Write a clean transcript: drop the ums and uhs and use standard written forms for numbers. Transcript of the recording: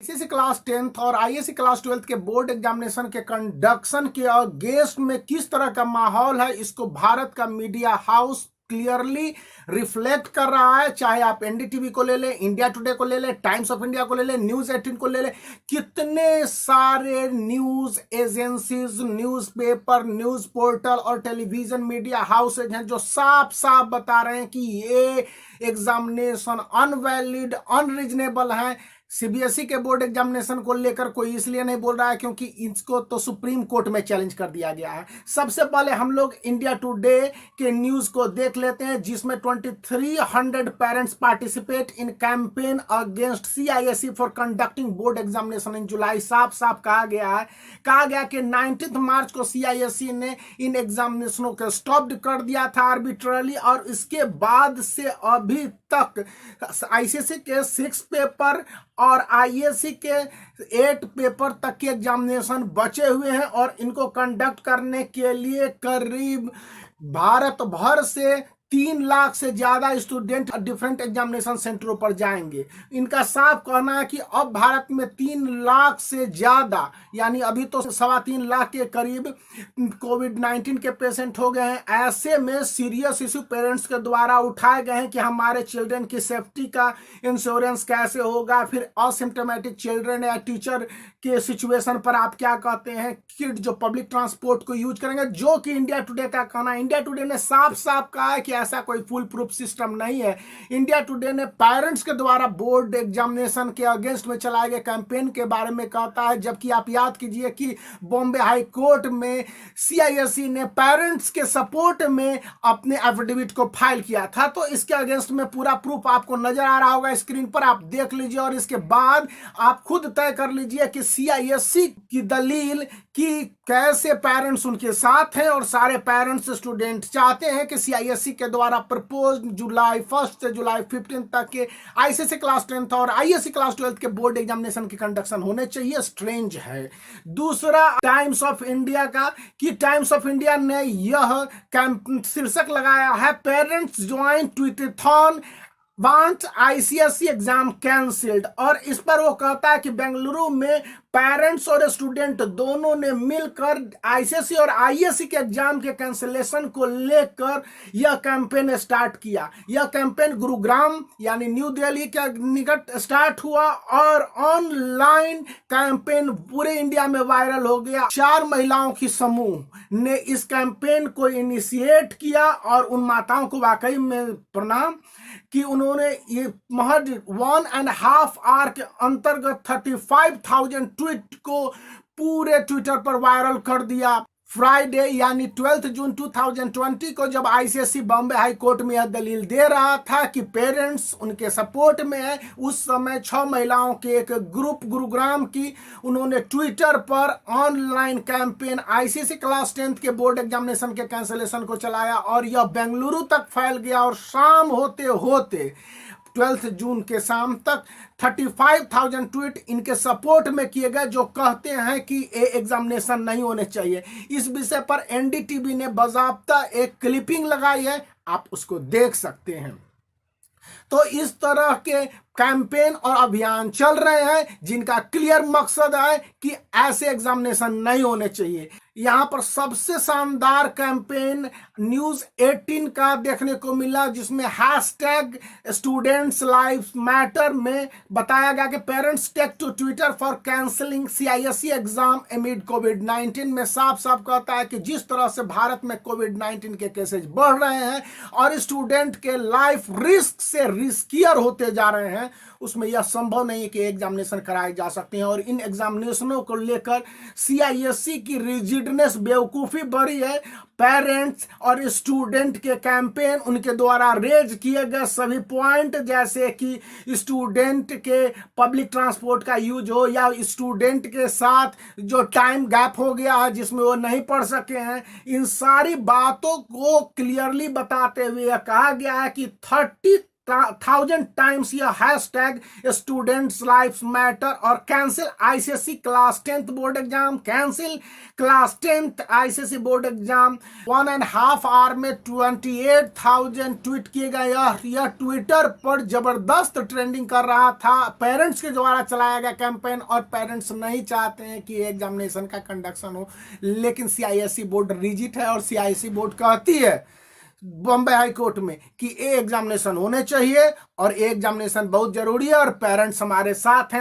ICSE class 10th और ISC class 12th के board examination के कंडक्शन के अगेंस्ट में किस तरह का माहौल है, इसको भारत का मीडिया हाउस क्लियरली रिफ्लेक्ट कर रहा है। चाहे आप एनडीटीवी को ले लें, इंडिया टुडे को ले लें, टाइम्स ऑफ इंडिया को ले लें, न्यूज 18 को ले लें, कितने सारे news agencies, news paper, news portal और टेलीविजन मीडिया हाउसेज हैं जो साफ साफ बता रहे हैं कि ये एग्जामिनेशन अनवैलिड, अनरीजनेबल है। सीबीएसई के बोर्ड एग्जामिनेशन को लेकर कोई इसलिए नहीं बोल रहा है क्योंकि इसको तो सुप्रीम कोर्ट में चैलेंज कर दिया गया है। सबसे पहले हम लोग इंडिया टुडे के न्यूज को देख लेते हैं, जिसमें 2300 parents participate in campaign against CISE for conducting board examination in July. साफ साफ कहा गया कि 19 मार्च को सीआईएसई ने इन एग्जामिनेशनों को स्टॉप कर दिया था आर्बिट्रली, और इसके बाद से अभी तक आईसीएसई के 6 पेपर और आईएससी के 8 पेपर तक के एग्जामिनेशन बचे हुए हैं, और इनको कंडक्ट करने के लिए करीब भारत भर से 3 लाख से ज्यादा स्टूडेंट डिफरेंट एग्जामिनेशन सेंटरों पर जाएंगे। इनका साफ कहना है कि अब भारत में 3 लाख से ज्यादा, यानी अभी तो 3.25 लाख के करीब कोविड-19 के पेशेंट हो गए हैं। ऐसे में सीरियस इशू पेरेंट्स के द्वारा उठाए गए हैं कि हमारे चिल्ड्रन की सेफ्टी का इंश्योरेंस कैसे होगा, फिर असिम्टोमेटिक चिल्ड्रन या टीचर के सिचुएशन पर आप क्या कहते हैं, किड जो पब्लिक ट्रांसपोर्ट को यूज करेंगे, जो कि इंडिया टुडे का कहना है। इंडिया टुडे ने साफ साफ कहा है कि ऐसा कोई फुल प्रूफ सिस्टम नहीं है। इंडिया टुडे ने पेरेंट्स के द्वारा बोर्ड एग्जामिनेशन के अगेंस्ट में चलाए गए कैंपेन के बारे में कहता है, जबकि आप याद कीजिए कि बॉम्बे हाई कोर्ट में सीआईएसई ने पेरेंट्स के सपोर्ट में अपने एफिडेविट को फाइल किया था। तो इसके अगेंस्ट में पूरा प्रूफ आपको नजर आ रहा होगा स्क्रीन पर, आप देख लीजिए और इसके बाद आप खुद तय कर लीजिए कि सीआईएसई की दलील कि कैसे पेरेंट्स उनके साथ हैं, और सारे पेरेंट्स स्टूडेंट चाहते हैं कि सीआईएसई के द्वारा प्रपोज जुलाई 1 से जुलाई 15 तक के आईसीएसई क्लास 10th और आईएससी क्लास 12th के बोर्ड एग्जामिनेशन की कंडक्शन होने चाहिए, स्ट्रेंज है। दूसरा टाइम्स ऑफ इंडिया का, कि टाइम्स ऑफ इंडिया ने यह शीर्षक लगाया है, parents join tweetathon want ICSE exam cancelled, और इस पर वो कहता है कि बेंगलुरु में पेरेंट्स और स्टूडेंट दोनों ने मिलकर आईसीएसई और आईएससी के एग्जाम के कैंसिलेशन को लेकर यह कैंपेन स्टार्ट किया। यह कैंपेन गुरुग्राम यानी न्यू दिल्ली के निकट स्टार्ट हुआ और ऑनलाइन कैंपेन पूरे इंडिया में वायरल हो गया। 4 महिलाओं की समूह ने इस कैंपेन को इनिशिएट किया, और उन माताओं को वाकई में प्रणाम कि उन्होंने ये महज 1.5 आवर के अंतर्गत 35,000 ट्वीट को पूरे ट्विटर पर वायरल कर दिया। फ्राइडे यानी 12 जून 2020 को जब आईसीएसई बॉम्बे हाई कोर्ट में यह दलील दे रहा था कि पेरेंट्स उनके सपोर्ट में है, उस समय 6 महिलाओं के एक ग्रुप गुरुग्राम की, उन्होंने ट्विटर पर online campaign ICSE class 10th के बोर्ड एग्जामिनेशन के कैंसिलेशन को चलाया, और यह बेंगलुरु तक फैल गया, और शाम होते होते 12 जून के शाम तक 35,000 ट्वीट इनके सपोर्ट में किए गए, जो कहते हैं कि ये एग्जामिनेशन नहीं होने चाहिए। इस विषय पर एनडीटीवी ने बाकायदा एक क्लिपिंग लगाई है, आप उसको देख सकते हैं। तो इस तरह के कैंपेन और अभियान चल रहे हैं जिनका क्लियर मकसद है कि ऐसे एग्जामिनेशन नहीं होने चाहिए। यहां पर सबसे शानदार कैंपेन न्यूज 18 का देखने को मिला, जिसमें हैशटैग स्टूडेंट्स लाइव्स मैटर में बताया गया कि parents take to Twitter for cancelling CISE exam amid कोविड-19 में साफ साफ कहता है कि जिस तरह से भारत में कोविड-19 के केसेज बढ़ रहे हैं और स्टूडेंट के लाइफ रिस्क से रिस्कियर होते जा रहे हैं, उसमें यह संभव नहीं है कि एग्जामिनेशन कराए जा सकते हैं। और इन एग्जामिनेशनों को लेकर सीआईएसई की रिजिडनेस, बेवकूफ़ी बढ़ी है। पेरेंट्स और स्टूडेंट के कैंपेन, उनके द्वारा रेज किए गए सभी पॉइंट, जैसे कि स्टूडेंट के पब्लिक ट्रांसपोर्ट का यूज हो, या स्टूडेंट के साथ जो टाइम गैप हो गया है जिसमें वो नहीं पढ़ सके हैं, इन सारी बातों को क्लियरली बताते हुए कहा गया है कि 1000 टाइम्स ये हैशटैग स्टूडेंट्स लाइफ मैटर और cancel ICSE class 10th board exam, cancel class 10th ICSE board exam. 1.5 hour में 28,000 ट्वीट किए गए। यह ट्विटर पर जबरदस्त ट्रेंडिंग कर रहा था। पेरेंट्स के द्वारा चलाया गया कैंपेन और पेरेंट्स नहीं चाहते हैं कि एग्जामिनेशन का कंडक्शन हो, लेकिन सीआईएसई बोर्ड रिजिड है और सीआईएसई बोर्ड कहती है बॉम्बे हाई कोर्ट में कि ए एग्जामिनेशन होने चाहिए और ए एग्जामिनेशन बहुत जरूरी है और पेरेंट्स हमारे साथ हैं।